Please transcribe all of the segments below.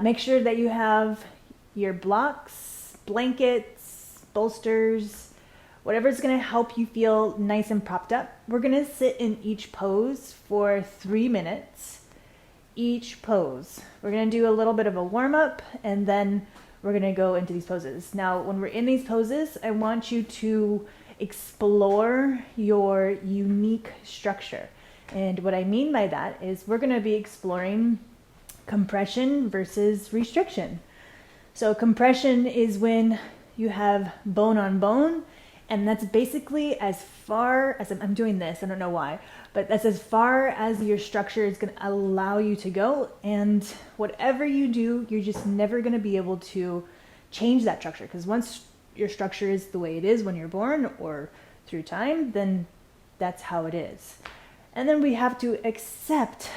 Make sure that you have your blocks, blankets, bolsters, whatever's going to help you feel nice and propped up. We're going to sit in each pose for 3 minutes. Each pose. We're going to do a little bit of a warm up and then we're going to go into these poses. Now, when we're in these poses, I want you to explore your unique structure. And what I mean by that is we're going to be exploring compression versus restriction. So compression is when you have bone on bone, and that's basically as far as, I'm doing this, I don't know why, but that's as far as your structure is going to allow you to go. And whatever you do, you're just never going to be able to change that structure, because once your structure is the way it is when you're born or through time, then that's how it is. And then we have to accept,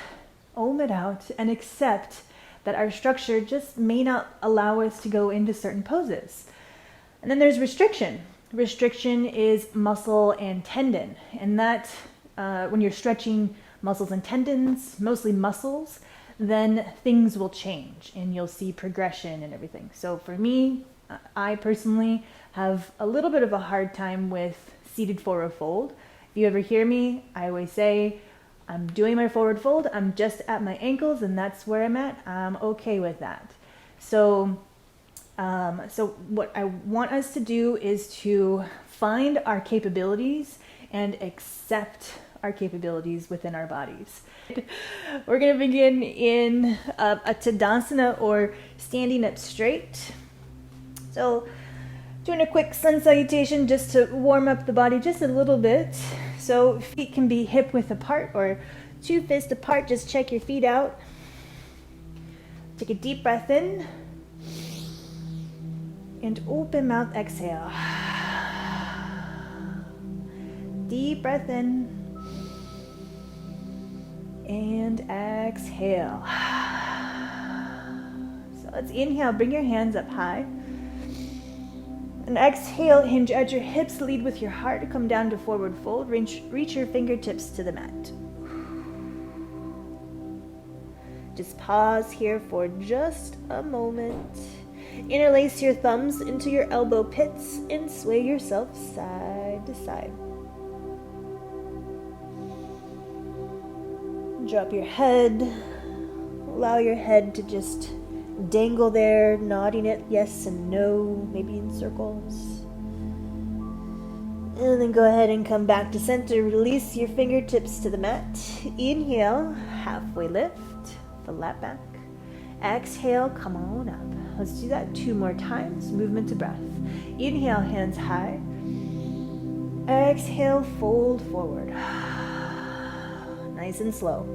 own it out, and accept that our structure just may not allow us to go into certain poses. And then there's restriction. Restriction is muscle and tendon, and that when you're stretching muscles and tendons, mostly muscles, then things will change and you'll see progression and everything. So for me, I personally have a little bit of a hard time with seated forward fold. If you ever hear me, I always say, I'm doing my forward fold, I'm just at my ankles and that's where I'm at. I'm okay with that. So what I want us to do is to find our capabilities and accept our capabilities within our bodies. We're going to begin in a Tadasana, or standing up straight. So doing a quick sun salutation just to warm up the body just a little bit. So feet can be hip width apart or 2 fists apart. Just check your feet out. Take a deep breath in. And open mouth, exhale. Deep breath in. And exhale. So let's inhale, bring your hands up high. And exhale, hinge at your hips, lead with your heart, come down to forward fold, reach your fingertips to the mat. Just pause here for just a moment. Interlace your thumbs into your elbow pits and sway yourself side to side. Drop your head. Allow your head to just dangle there, nodding it yes and no, maybe in circles. And then go ahead and come back to center. Release your fingertips to the mat. Inhale, halfway lift, flat back. Exhale, come on up. Let's do that 2 more times. Movement to breath. Inhale, hands high. Exhale, fold forward. Nice and slow.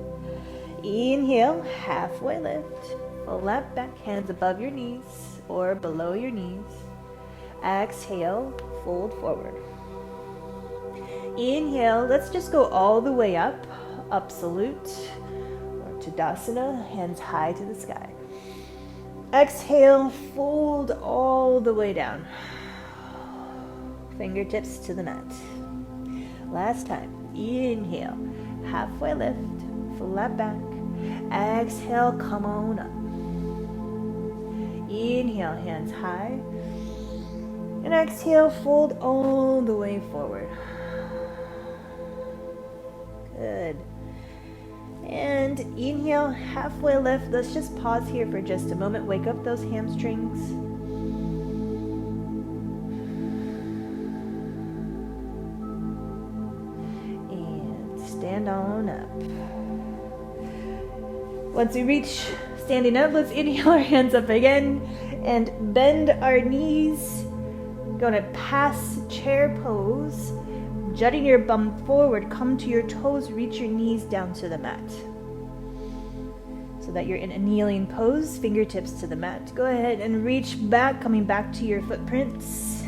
Inhale, halfway lift. Flat back, hands above your knees or below your knees. Exhale, fold forward. Inhale, let's just go all the way up. Absolute or Tadasana, hands high to the sky. Exhale, fold all the way down. Fingertips to the mat. Last time. Inhale, halfway lift, flat back. Exhale, come on up. Inhale, hands high. And exhale, fold all the way forward. Good. And inhale, halfway lift. Let's just pause here for just a moment. Wake up those hamstrings. And stand on up. Once we reach standing up, let's inhale our hands up again and bend our knees. Going to pass chair pose. Jutting your bum forward, come to your toes, reach your knees down to the mat. So that you're in a kneeling pose, fingertips to the mat. Go ahead and reach back, coming back to your footprints.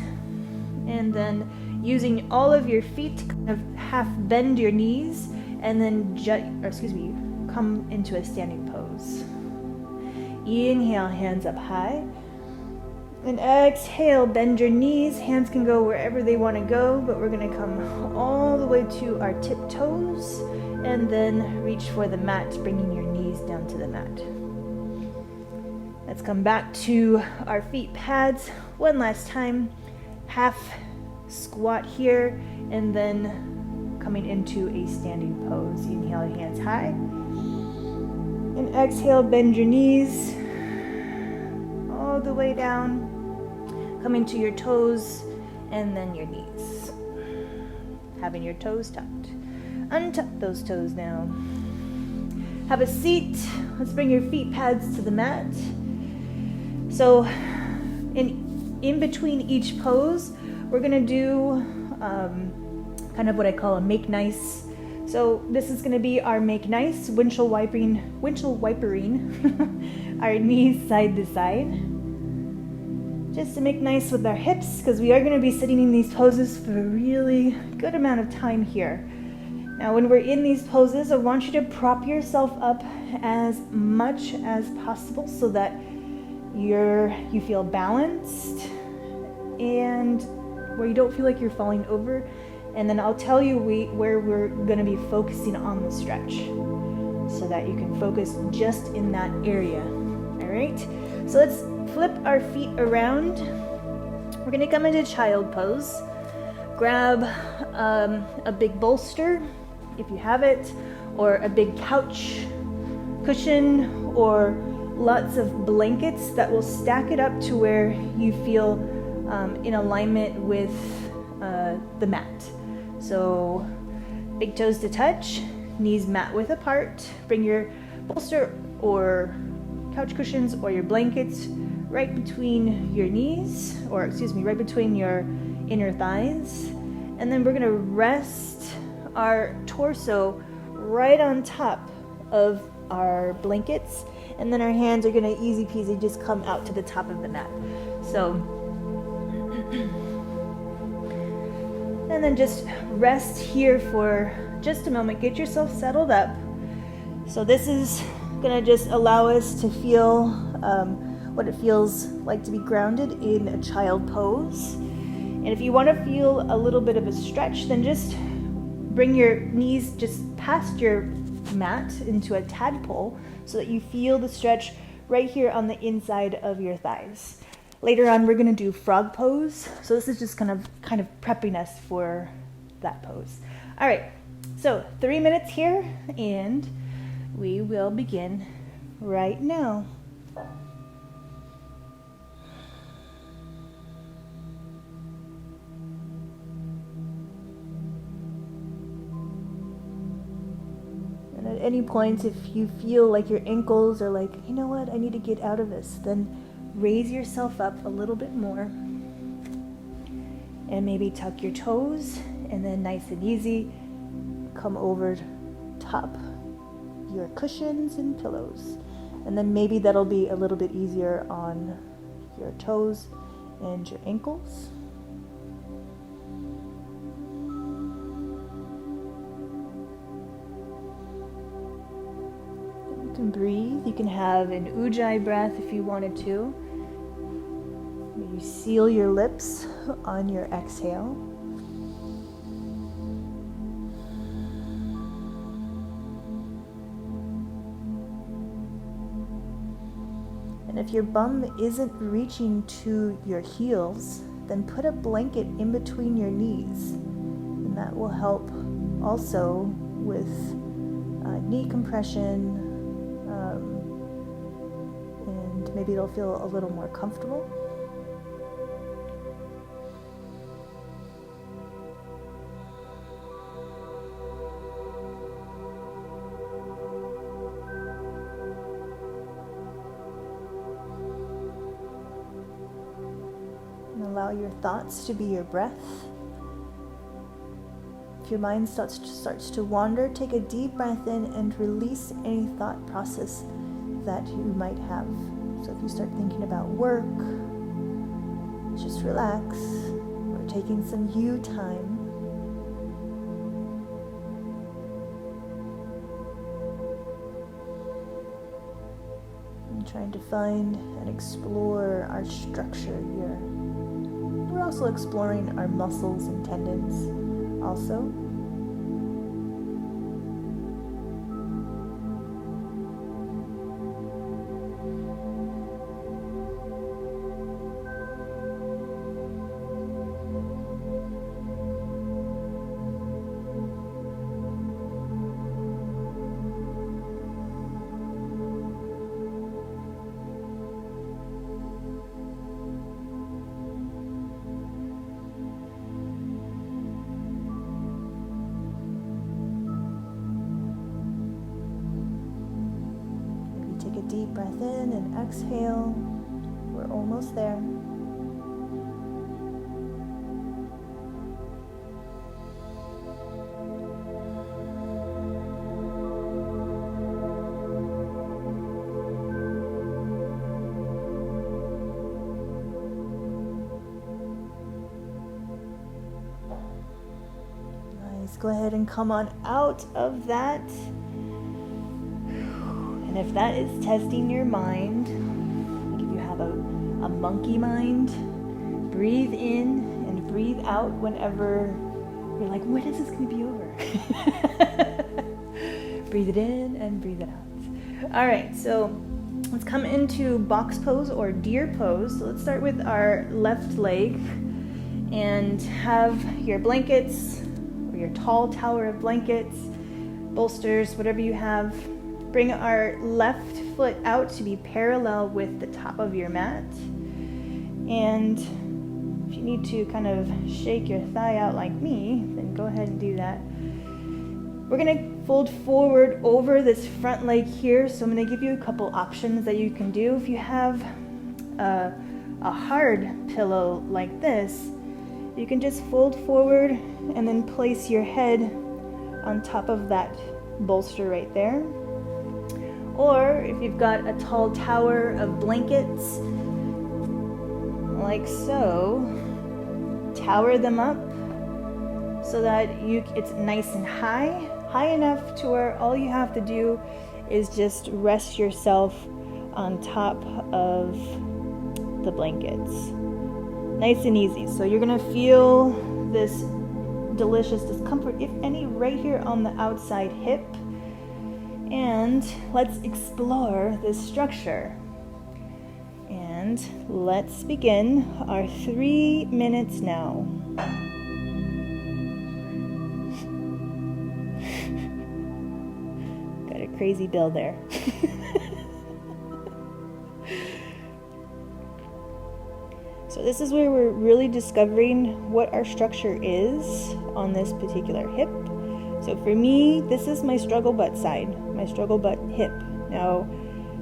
And then using all of your feet to kind of half bend your knees and then come into a standing pose. Inhale, hands up high. And exhale, bend your knees. Hands can go wherever they want to go, but we're going to come all the way to our tiptoes and then reach for the mat, bringing your knees down to the mat. Let's come back to our feet pads one last time. Half squat here, and then coming into a standing pose. Inhale, hands high. And exhale, bend your knees all the way down. Coming to your toes and then your knees. Having your toes tucked. Untuck those toes now. Have a seat. Let's bring your feet pads to the mat. So in between each pose, we're gonna do kind of what I call a make nice. So this is gonna be our make nice, windshield wipering our knees side to side. Just to make nice with our hips, because we are gonna be sitting in these poses for a really good amount of time here. Now, when we're in these poses, I want you to prop yourself up as much as possible so that you feel balanced and where you don't feel like you're falling over. And then I'll tell you where we're going to be focusing on the stretch so that you can focus just in that area. All right, so let's flip our feet around. We're going to come into child pose. Grab a big bolster if you have it, or a big couch cushion, or lots of blankets that will stack it up to where you feel in alignment with the mat. So big toes to touch, knees mat width apart. Bring your bolster or couch cushions or your blankets right between your knees, or right between your inner thighs. And then we're gonna rest our torso right on top of our blankets, and then our hands are gonna easy peasy just come out to the top of the mat. So, and then just rest here for just a moment. Get yourself settled up. So this is gonna just allow us to feel what it feels like to be grounded in a child pose. And if you want to feel a little bit of a stretch, then just bring your knees just past your mat into a tadpole so that you feel the stretch right here on the inside of your thighs. Later on, we're going to do frog pose. So this is just kind of prepping us for that pose. All right, so 3 minutes here, and we will begin right now. At any point, if you feel like your ankles are like, you know what, I need to get out of this, then raise yourself up a little bit more and maybe tuck your toes, and then nice and easy come over top your cushions and pillows, and then maybe that'll be a little bit easier on your toes and your ankles. You can breathe. You can have an ujjayi breath if you wanted to. Maybe seal your lips on your exhale. And if your bum isn't reaching to your heels, then put a blanket in between your knees, and that will help also with knee compression. And maybe it'll feel a little more comfortable. And allow your thoughts to be your breath. If your mind starts to wander, take a deep breath in and release any thought process that you might have. So if you start thinking about work, just relax. We're taking some you time. And trying to find and explore our structure here. We're also exploring our muscles and tendons also. and exhale. We're almost there. Nice. Go ahead and come on out of that. And if that is testing your mind, like if you have a monkey mind, breathe in and breathe out whenever you're like, when is this going to be over? Breathe it in and breathe it out. All right, so let's come into box pose or deer pose. So let's start with our left leg and have your blankets or your tall tower of blankets, bolsters, whatever you have. Bring our left foot out to be parallel with the top of your mat. And if you need to kind of shake your thigh out like me, then go ahead and do that. We're going to fold forward over this front leg here. So I'm going to give you a couple options that you can do. If you have a hard pillow like this, you can just fold forward and then place your head on top of that bolster right there. Or if you've got a tall tower of blankets, like so, tower them up so that it's nice and high enough to where all you have to do is just rest yourself on top of the blankets. Nice and easy. So you're gonna feel this delicious discomfort, if any, right here on the outside hip. And let's explore this structure. And let's begin our 3 minutes now. Got a crazy bill there. So this is where we're really discovering what our structure is on this particular hip. So for me, this is my struggle butt side, my struggle butt hip. Now,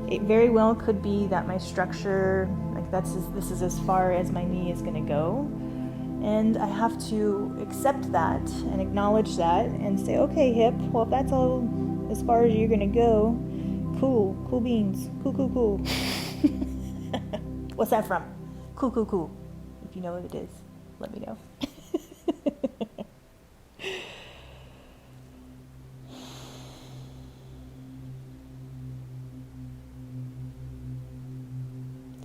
it very well could be that my structure, like this is as far as my knee is going to go. And I have to accept that and acknowledge that and say, okay, hip, well, if that's all as far as you're going to go, cool beans, cool. What's that from? Cool. If you know what it is, let me know.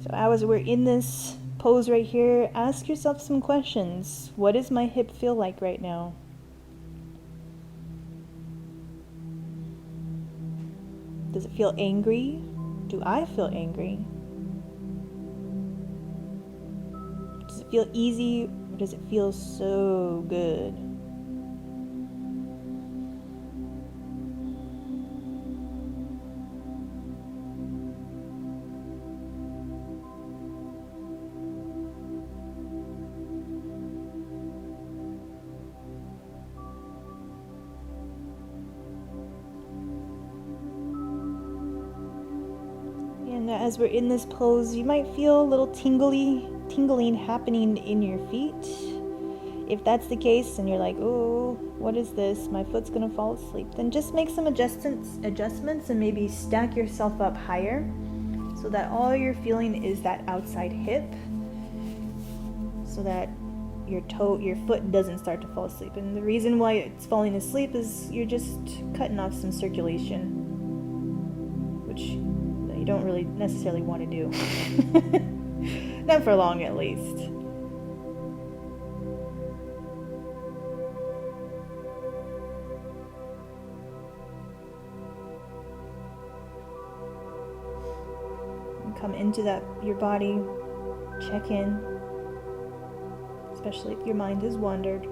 So as we're in this pose right here, ask yourself some questions. What does my hip feel like right now? Does it feel angry? Do I feel angry? Does it feel easy, or does it feel so good? And as we're in this pose, you might feel a little tingling happening in your feet. If that's the case and you're like, oh, what is this? My foot's gonna fall asleep. Then just make some adjustments and maybe stack yourself up higher so that all you're feeling is that outside hip, so that your foot doesn't start to fall asleep. And the reason why it's falling asleep is you're just cutting off some circulation, which you don't really necessarily want to do. Not for long, at least. And come into your body, check in, especially if your mind has wandered.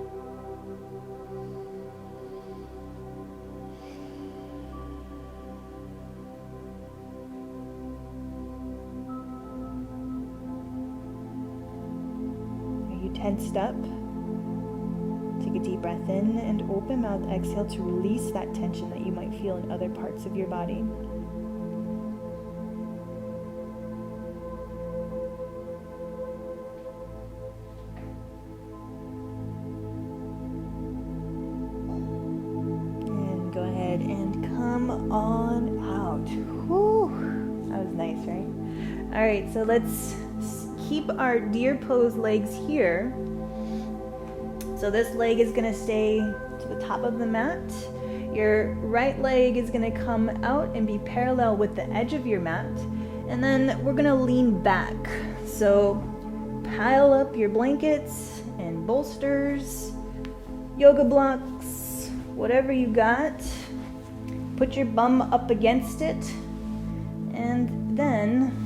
Tensed up. Take a deep breath in and open mouth exhale to release that tension that you might feel in other parts of your body. All right, so let's keep our deer pose legs here. So this leg is gonna stay to the top of the mat. Your right leg is gonna come out and be parallel with the edge of your mat. And then we're gonna lean back. So pile up your blankets and bolsters, yoga blocks, whatever you got. Put your bum up against it. And then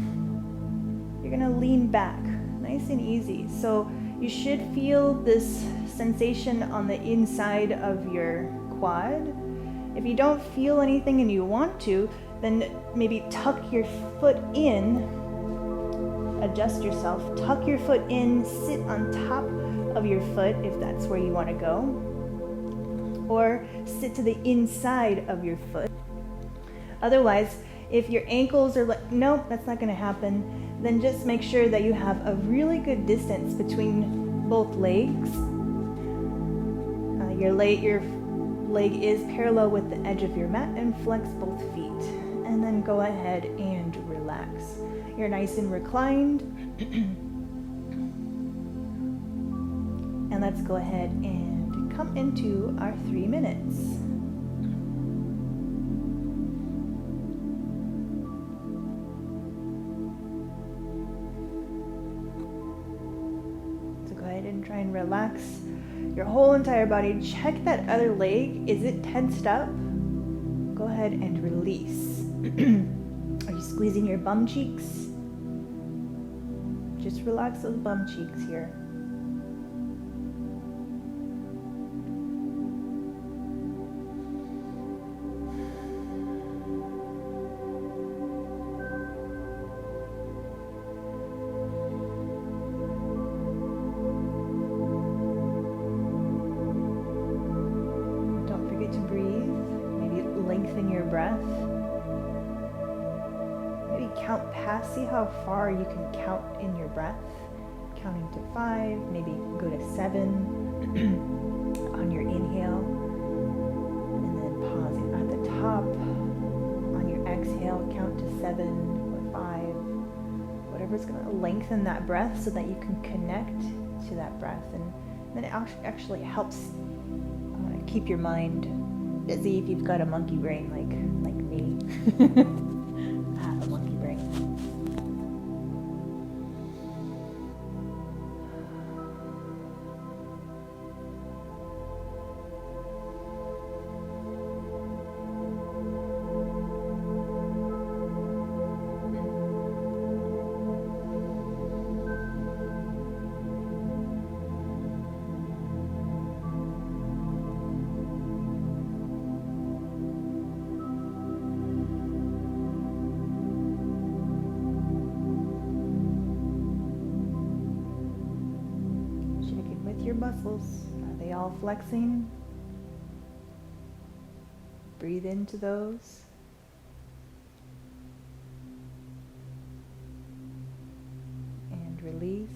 you're gonna lean back, nice and easy. So you should feel this sensation on the inside of your quad. If you don't feel anything and you want to, then maybe tuck your foot in, adjust yourself, tuck your foot in, sit on top of your foot if that's where you want to go, or sit to the inside of your foot. Otherwise, if your ankles are like, nope, that's not going to happen, then just make sure that you have a really good distance between both legs. Your leg is parallel with the edge of your mat, and flex both feet. And then go ahead and relax. You're nice and reclined. And let's go ahead and come into our 3 minutes. So go ahead and try and relax your whole entire body. Check that other leg. Is it tensed up? Go ahead and release. Are you squeezing your bum cheeks? Just relax those bum cheeks here. Don't forget to breathe. Maybe lengthen your breath. Maybe count past, see how far you can count in your breath. Counting to 5, maybe go to 7 on your inhale. And then pausing at the top. On your exhale, count to 7 or 5. Whatever's going to lengthen that breath so that you can connect to that breath. And then it actually helps keep your mind busy if you've got a monkey brain like me. I have a monkey brain. Your muscles, are they all flexing? Breathe into those. And release.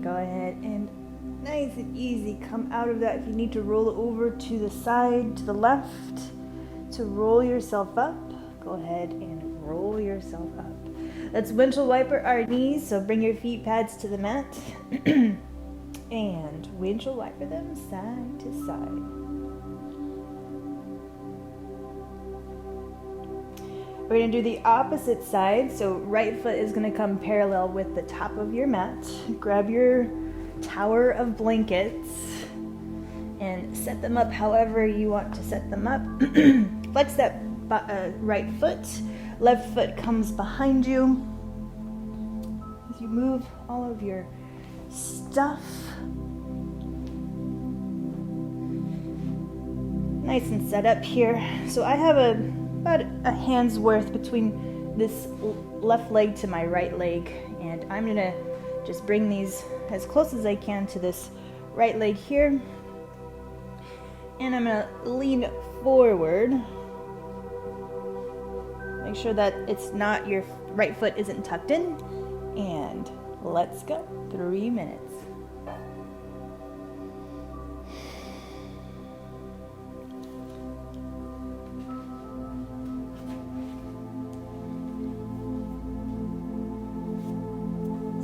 Go ahead and nice and easy come out of that. If you need to roll over to the side, to the left, to roll yourself up, go ahead and roll yourself up. Let's windshield wiper our knees, so bring your feet pads to the mat and windshield wiper them side to side. We're going to do the opposite side. So right foot is going to come parallel with the top of your mat. Grab your tower of blankets and set them up however you want to set them up. Flex that right foot. Left foot comes behind you. As you move all of your stuff. Nice and set up here. So I have about a hand's worth between this left leg to my right leg, and I'm gonna just bring these as close as I can to this right leg here, And I'm gonna lean forward. Make sure that it's not, your right foot isn't tucked in. And let's go. 3 minutes.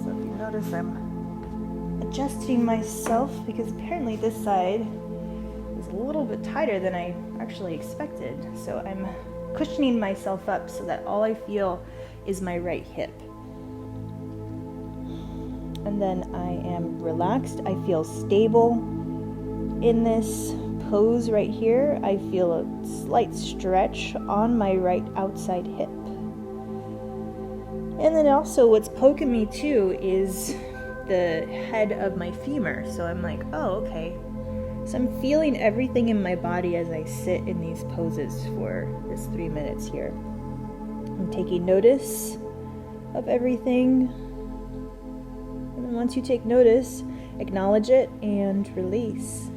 So if you notice, I'm adjusting myself because apparently this side is a little bit tighter than I actually expected. So I'm cushioning myself up so that all I feel is my right hip. And then I am relaxed. I feel stable in this pose right here. I feel a slight stretch on my right outside hip. And then also what's poking me too is the head of my femur. So I'm like, oh, okay. So I'm feeling everything in my body as I sit in these poses for this 3 minutes here. I'm taking notice of everything. And then once you take notice, acknowledge it and release.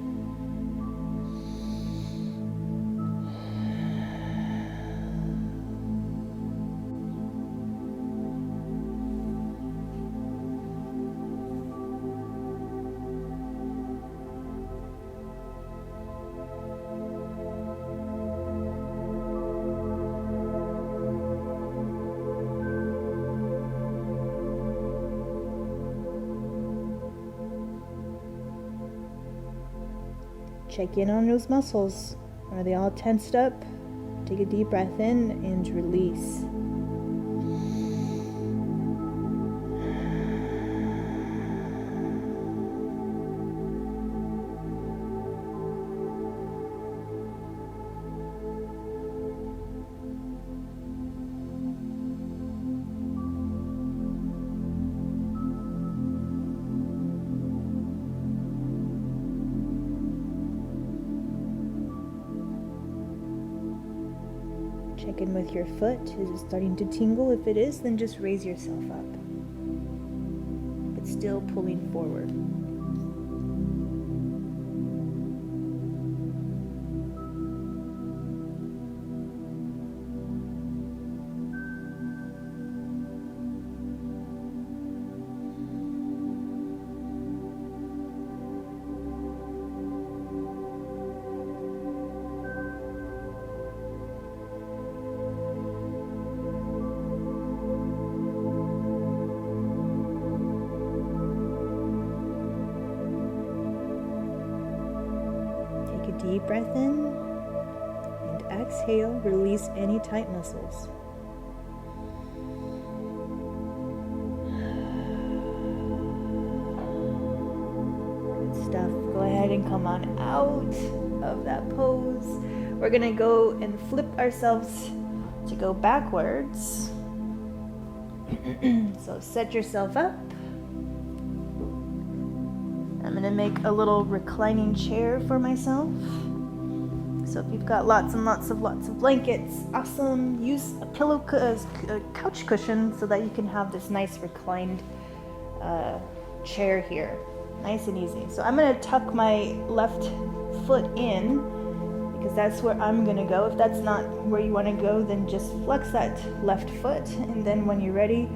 Check in on those muscles. Are they all tensed up? Take a deep breath in and release. Check in with your foot. Is it starting to tingle? If it is, then just raise yourself up. But still pulling forward. Deep breath in and exhale, release any tight muscles. Good stuff. Go ahead and come on out of that pose. We're gonna go and flip ourselves to go backwards. So set yourself up. I'm going to make a little reclining chair for myself. So if you've got lots of blankets, awesome. Use a couch cushion so that you can have this nice reclined chair here. Nice and easy. So I'm going to tuck my left foot in because that's where I'm going to go. If that's not where you want to go, then just flex that left foot. And then when you're ready,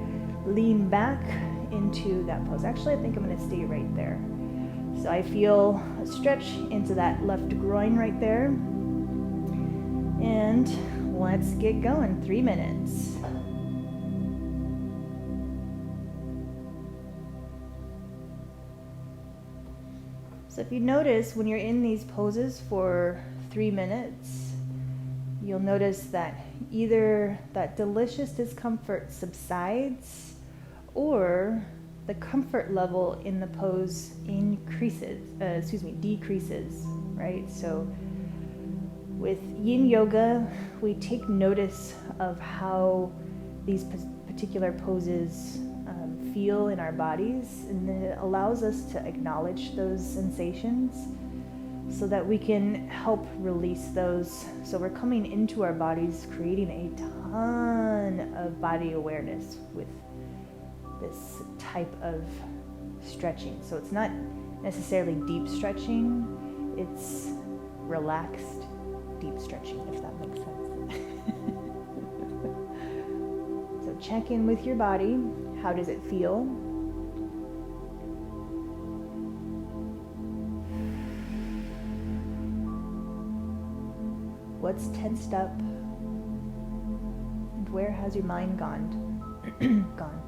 lean back into that pose. Actually, I think I'm going to stay right there. So I feel a stretch into that left groin right there. And let's get going. 3 minutes. So if you notice, when you're in these poses for 3 minutes, you'll notice that either that delicious discomfort subsides or the comfort level in the pose decreases, right? So with yin yoga, we take notice of how these particular poses feel in our bodies, and then it allows us to acknowledge those sensations so that we can help release those. So we're coming into our bodies, creating a ton of body awareness with this type of stretching. So it's not necessarily deep stretching, it's relaxed, deep stretching, if that makes sense. So check in with your body. How does it feel? What's tensed up? And where has your mind gone? Gone.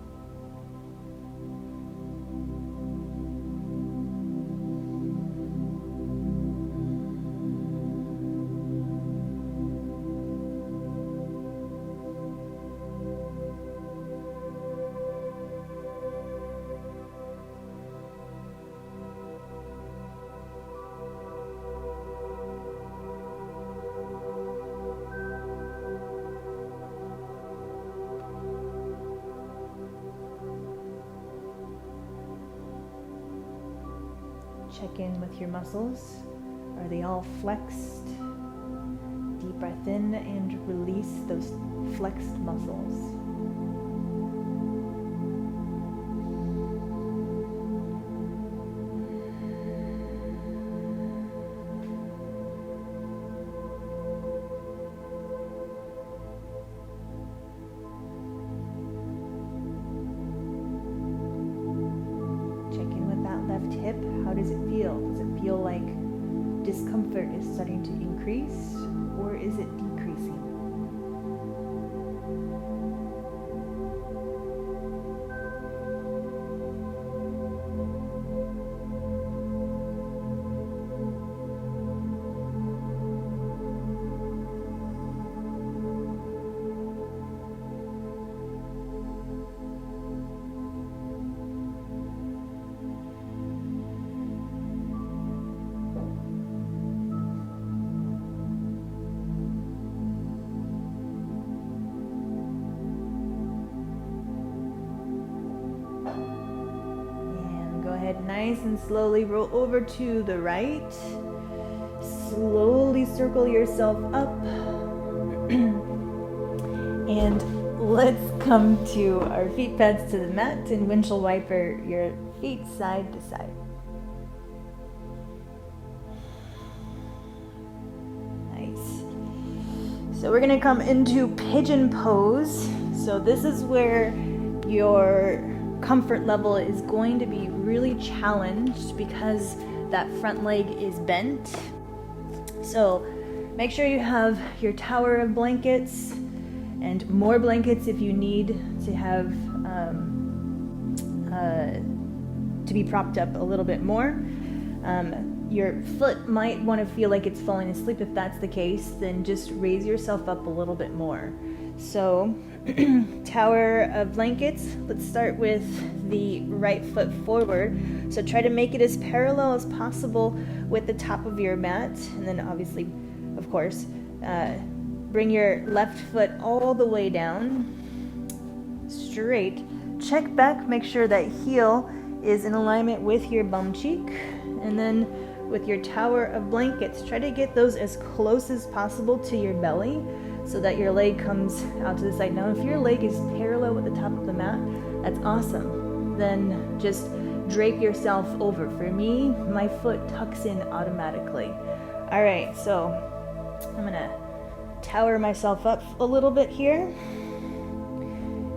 Check in with your muscles. Are they all flexed? Deep breath in and release those flexed muscles. Hip, how does it feel? Does it feel like discomfort is starting to increase, or is it decreasing? Nice and slowly roll over to the right. Slowly circle yourself up. And let's come to our feet pads to the mat and windshield wiper your feet side to side. Nice. So we're gonna come into pigeon pose. So this is where your comfort level is going to be really challenged because that front leg is bent. So make sure you have your tower of blankets and more blankets if you need to have to be propped up a little bit more. Your foot might want to feel like it's falling asleep. If that's the case, then just raise yourself up a little bit more. So tower of blankets, let's start with the right foot forward. So try to make it as parallel as possible with the top of your mat. And then obviously, of course, bring your left foot all the way down, straight. Check back, make sure that heel is in alignment with your bum cheek. And then with your tower of blankets, try to get those as close as possible to your belly so that your leg comes out to the side. Now, if your leg is parallel with the top of the mat, that's awesome. Then just drape yourself over. For me, my foot tucks in automatically. All right, so I'm gonna tower myself up a little bit here.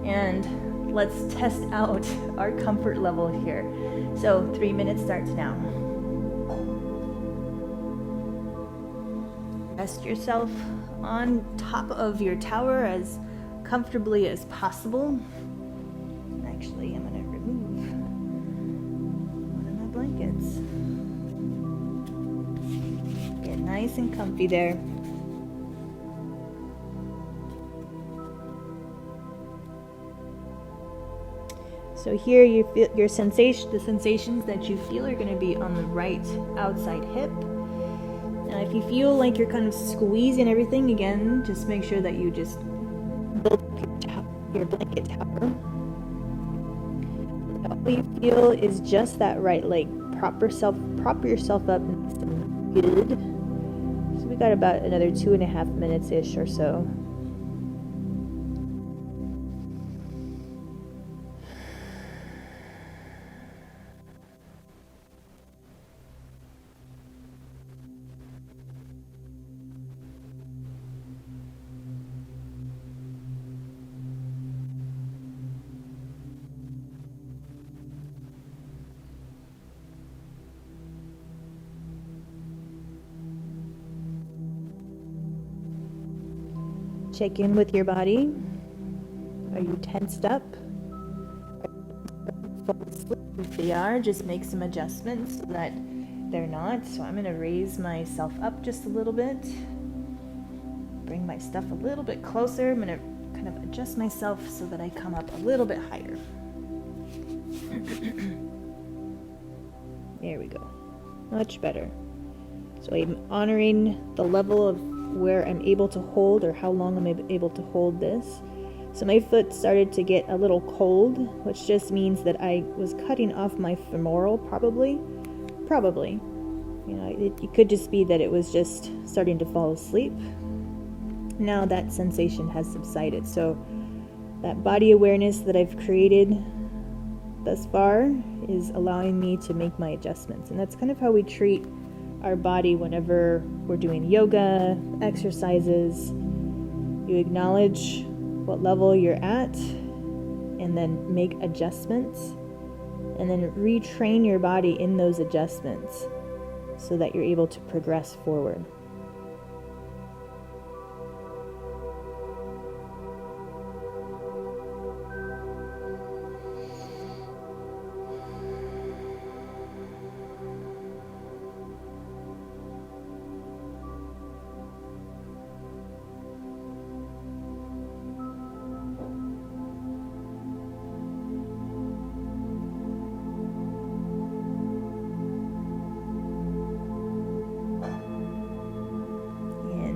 And let's test out our comfort level here. So 3 minutes starts now. Rest yourself on top of your tower as comfortably as possible. Actually, I'm going to remove one of my blankets. Get nice and comfy there. So here you feel your sensation, the sensations that you feel are going to be on the right outside hip. Now, if you feel like you're kind of squeezing everything, again, just make sure that you just build up your blanket tower. All you feel is just that right leg. Prop yourself up nice and good. So we got about another 2.5 minutes-ish or so. Check in with your body. Are you tensed up? If they are, just make some adjustments so that they're not. So I'm going to raise myself up just a little bit. Bring my stuff a little bit closer. I'm going to kind of adjust myself so that I come up a little bit higher. There we go. Much better. So I'm honoring the level of where I'm able to hold, or how long I'm able to hold this. So my foot started to get a little cold, which just means that I was cutting off my femoral, probably. You know, it could just be that it was just starting to fall asleep. Now that sensation has subsided. So that body awareness that I've created thus far is allowing me to make my adjustments. And that's kind of how we treat our body whenever we're doing yoga, exercises. You acknowledge what level you're at and then make adjustments, and then retrain your body in those adjustments so that you're able to progress forward.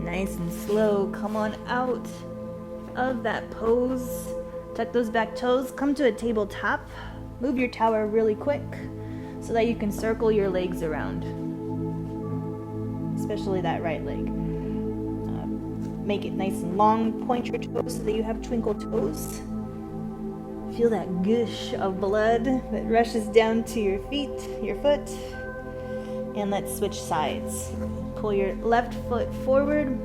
Nice and slow, come on out of that pose. Tuck those back toes, come to a tabletop. Move your tower really quick so that you can circle your legs around, especially that right leg. Make it nice and long, point your toes so that you have twinkle toes. Feel that gush of blood that rushes down to your feet, your foot. And let's switch sides. Pull your left foot forward,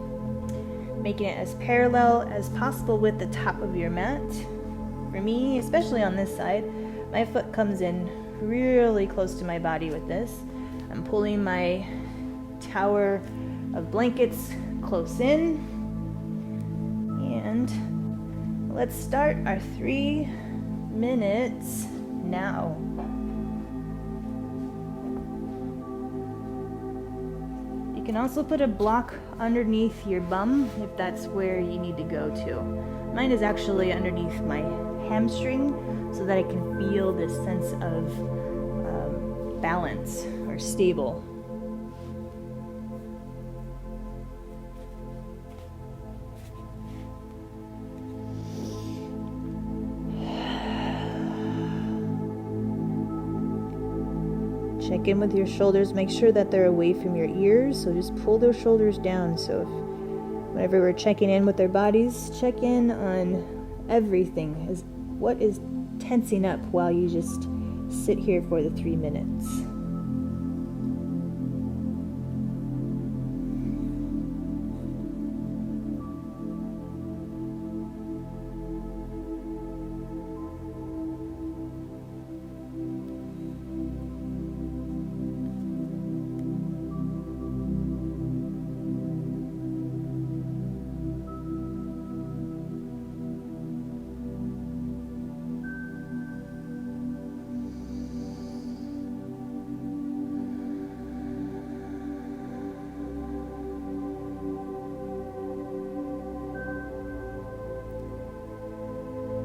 making it as parallel as possible with the top of your mat. For me, especially on this side, my foot comes in really close to my body with this. I'm pulling my tower of blankets close in. And let's start our 3 minutes now. You can also put a block underneath your bum if that's where you need to go to. Mine is actually underneath my hamstring so that I can feel this sense of balance or stable. Check in with your shoulders. Make sure that they're away from your ears. So just pull those shoulders down. So whenever we're checking in with our bodies, check in on everything. What is tensing up while you just sit here for the 3 minutes.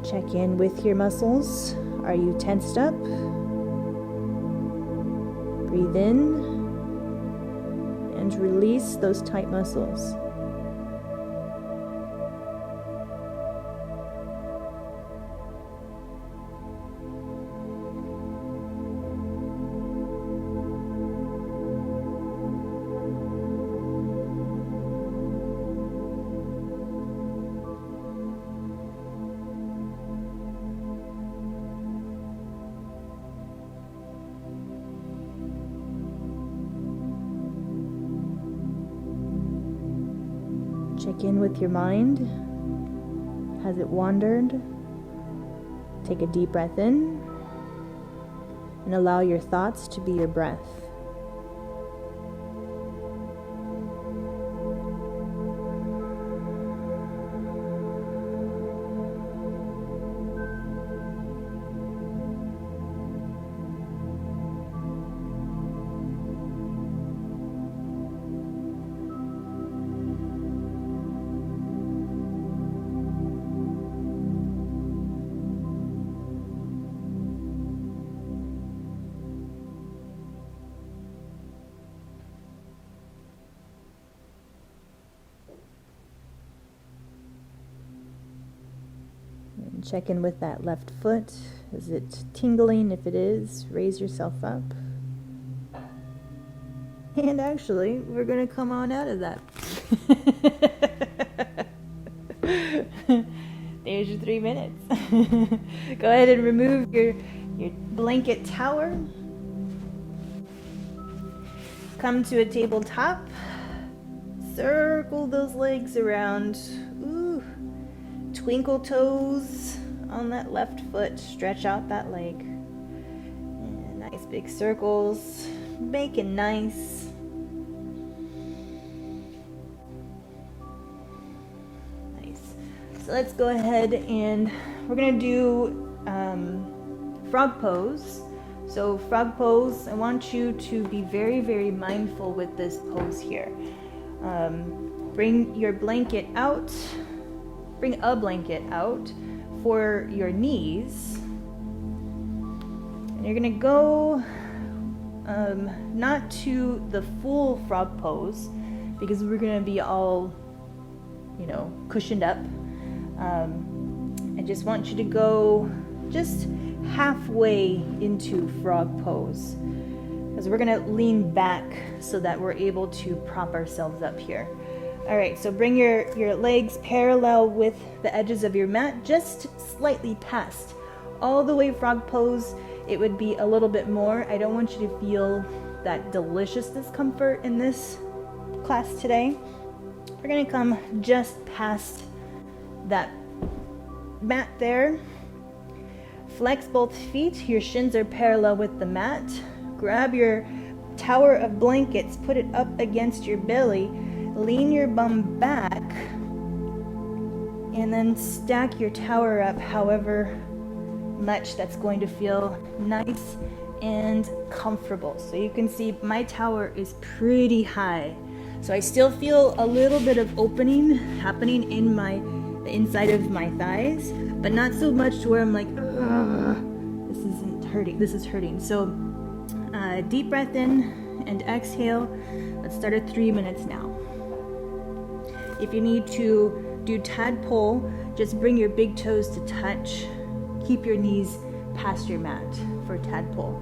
Check in with your muscles. Are you tensed up? Breathe in and release those tight muscles. Check in with your mind. Has it wandered? Take a deep breath in and allow your thoughts to be your breath. Check in with that left foot. Is it tingling? If it is, raise yourself up. And actually, we're going to come on out of that. There's your 3 minutes. Go ahead and remove your blanket tower. Come to a tabletop. Circle those legs around. Ooh. Twinkle toes on that left foot. Stretch out that leg. And nice big circles. Make it nice. Nice. So let's go ahead and we're going to do frog pose. So frog pose, I want you to be very, very mindful with this pose here. Bring your blanket out. Bring a blanket out for your knees. And you're going to go not to the full frog pose because we're going to be all, cushioned up. I just want you to go just halfway into frog pose because we're going to lean back so that we're able to prop ourselves up here. All right, so bring your legs parallel with the edges of your mat, just slightly past. All the way frog pose, it would be a little bit more. I don't want you to feel that delicious discomfort in this class today. We're gonna come just past that mat there. Flex both feet, your shins are parallel with the mat. Grab your tower of blankets, put it up against your belly. Lean your bum back and then stack your tower up however much that's going to feel nice and comfortable. So you can see my tower is pretty high. So I still feel a little bit of opening happening in the inside of my thighs, but not so much to where I'm like, this isn't hurting. This is hurting. So deep breath in and exhale. Let's start at 3 minutes now. If you need to do tadpole, just bring your big toes to touch. Keep your knees past your mat for tadpole.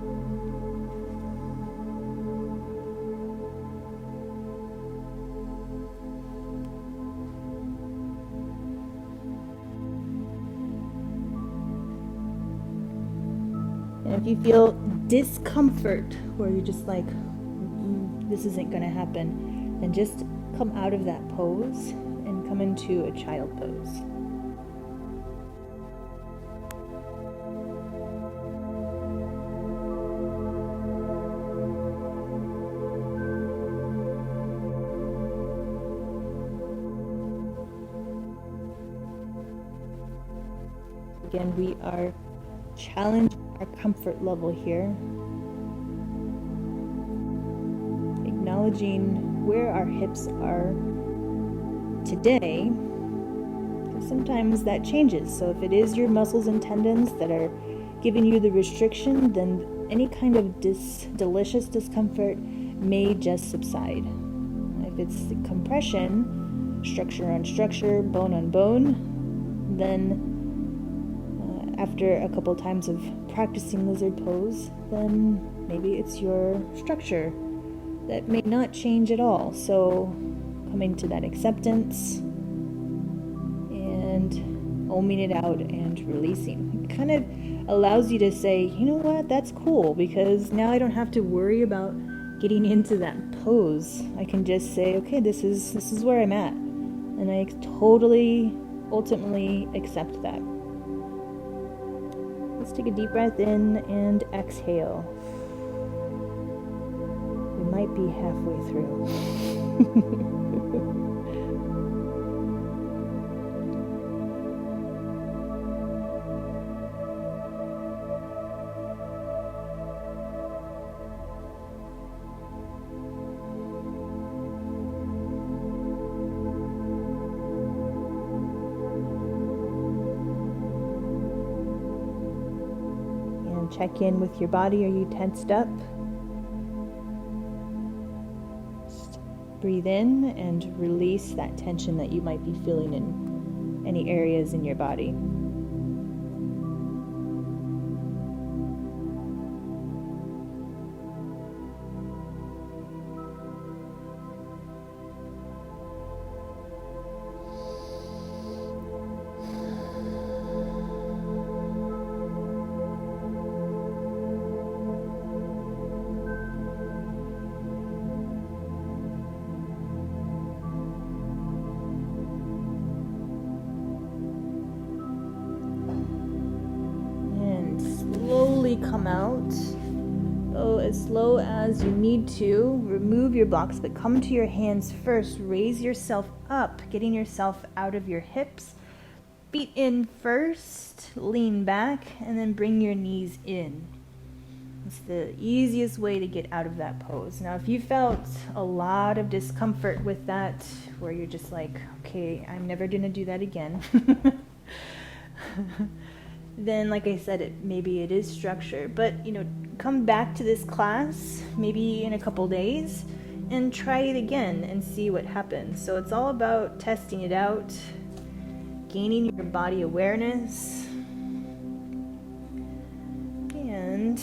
And if you feel discomfort where you're just like, this isn't going to happen, then just come out of that pose and come into a child pose. Again, we are challenging our comfort level here. Acknowledging where our hips are today, because sometimes that changes. So if it is your muscles and tendons that are giving you the restriction, then any kind of delicious discomfort may just subside. If it's the compression, structure on structure, bone on bone, then after a couple times of practicing lizard pose, then maybe it's your structure that may not change at all. So coming to that acceptance and oming it out and releasing. It kind of allows you to say, you know what, that's cool, because now I don't have to worry about getting into that pose. I can just say, okay, this is where I'm at. And I totally, ultimately accept that. Let's take a deep breath in and exhale. We might be halfway through. Check in with your body. Are you tensed up? Just breathe in and release that tension that you might be feeling in any areas in your body. come out. Go as slow as you need to. Remove your blocks, but come to your hands first. Raise yourself up, getting yourself out of your hips. Feet in first, lean back, and then bring your knees in. It's the easiest way to get out of that pose. Now, if you felt a lot of discomfort with that, where you're just like, okay, I'm never going to do that again, then, like I said, maybe it is structure. But, come back to this class maybe in a couple days and try it again and see what happens. So it's all about testing it out, gaining your body awareness, and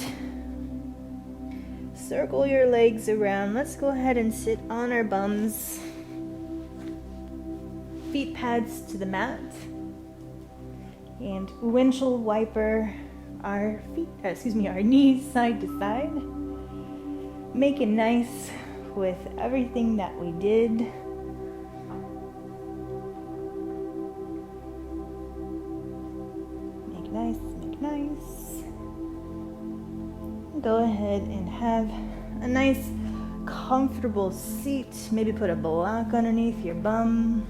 circle your legs around. Let's go ahead and sit on our bums. Feet pads to the mat. And windshield wiper our knees side to side. Make it nice with everything that we did. Make nice. Go ahead and have a nice comfortable seat. Maybe put a block underneath your bum.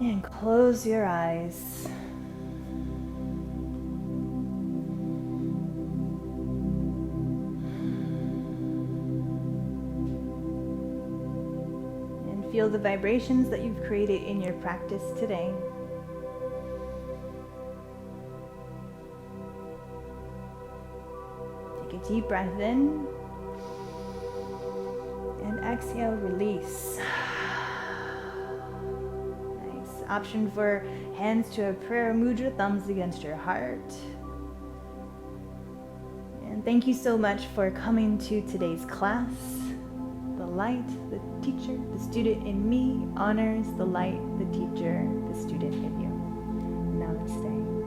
And close your eyes. And feel the vibrations that you've created in your practice today. Take a deep breath in. And exhale, release. Option for hands to a prayer mudra, thumbs against your heart. And thank you so much for coming to today's class. The light, the teacher, the student in me honors the light, the teacher, the student in you. Namaste.